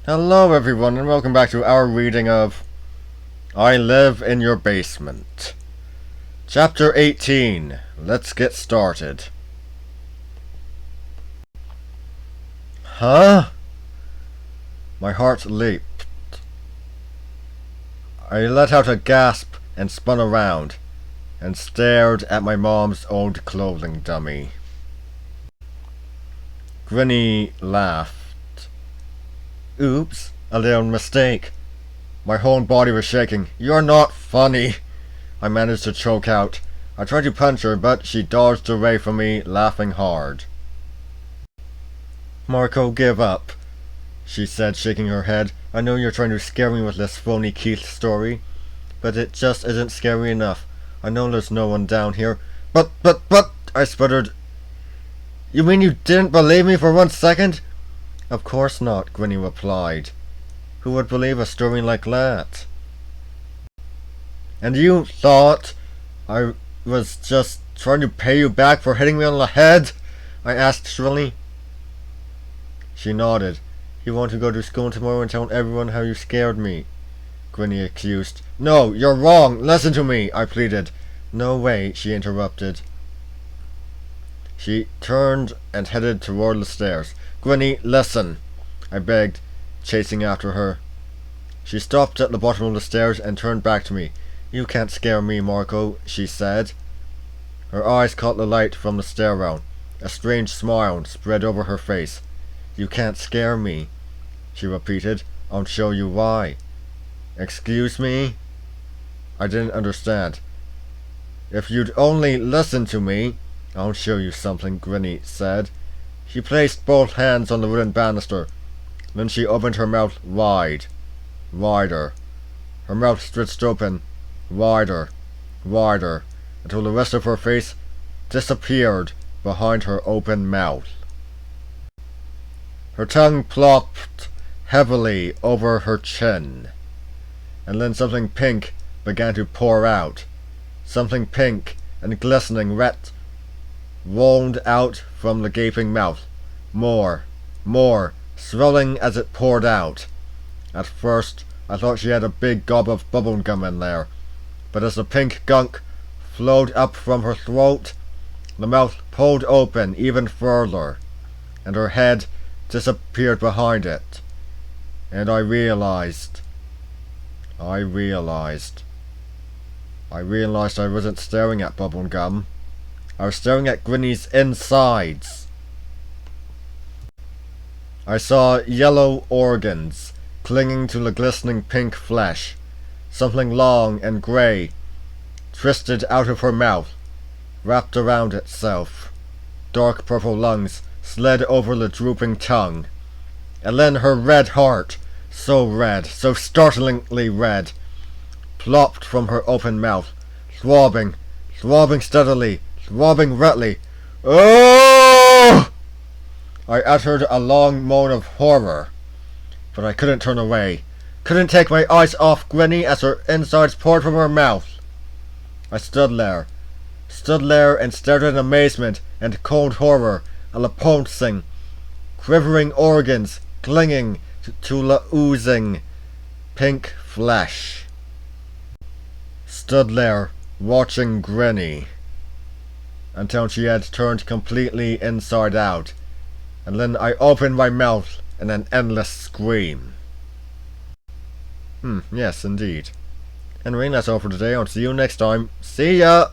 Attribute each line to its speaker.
Speaker 1: Hello everyone and welcome back to our reading of I Live in Your Basement. Chapter 18. Let's get started. Huh? My heart leaped. I let out a gasp and spun around and stared at my mom's old clothing dummy. Grinny laughed. Oops, a little mistake. My whole body was shaking. You're not funny, I managed to choke out. I tried to punch her, but she dodged away from me, laughing hard. Marco, give up, she said, shaking her head. I know you're trying to scare me with this phony Keith story, but it just isn't scary enough. I know there's no one down here. But, I sputtered. You mean you didn't believe me for 1 second? Of course not, Grinny replied. Who would believe a story like that? And you thought I was just trying to pay you back for hitting me on the head? I asked shrilly. She nodded. You want to go to school tomorrow and tell everyone how you scared me? Grinny accused. No, you're wrong. Listen to me, I pleaded. No way, she interrupted. She turned and headed toward the stairs. Grinny, listen, I begged, chasing after her. She stopped at the bottom of the stairs and turned back to me. You can't scare me, Marco, she said. Her eyes caught the light from the stairwell. A strange smile spread over her face. You can't scare me, she repeated. I'll show you why. Excuse me? I didn't understand. If you'd only listen to me, I'll show you something, Grinny said. She placed both hands on the wooden banister. Then she opened her mouth wide. Wider. Her mouth stretched open. Wider. Wider. Until the rest of her face disappeared behind her open mouth. Her tongue plopped heavily over her chin. And then something pink began to pour out. Something pink and glistening wet rolled out from the gaping mouth. More, swelling as it poured out. At first, I thought she had a big gob of bubblegum in there, but as the pink gunk flowed up from her throat, the mouth pulled open even further, and her head disappeared behind it. And I realized I wasn't staring at bubblegum. I was staring at Grinny's insides. I saw yellow organs clinging to the glistening pink flesh. Something long and grey twisted out of her mouth, wrapped around itself. Dark purple lungs slid over the drooping tongue. And then her red heart, so red, so startlingly red, plopped from her open mouth, throbbing steadily, throbbing redly. Oh! I uttered a long moan of horror, but I couldn't turn away, couldn't take my eyes off Grinny as her insides poured from her mouth. I stood there and stared in amazement and cold horror at the pulsing, quivering organs clinging to the oozing pink flesh. Stood there, watching Grinny, until she had turned completely inside out, and then I opened my mouth in an endless scream. Yes, indeed. Anyway, that's all for today. I'll see you next time. See ya!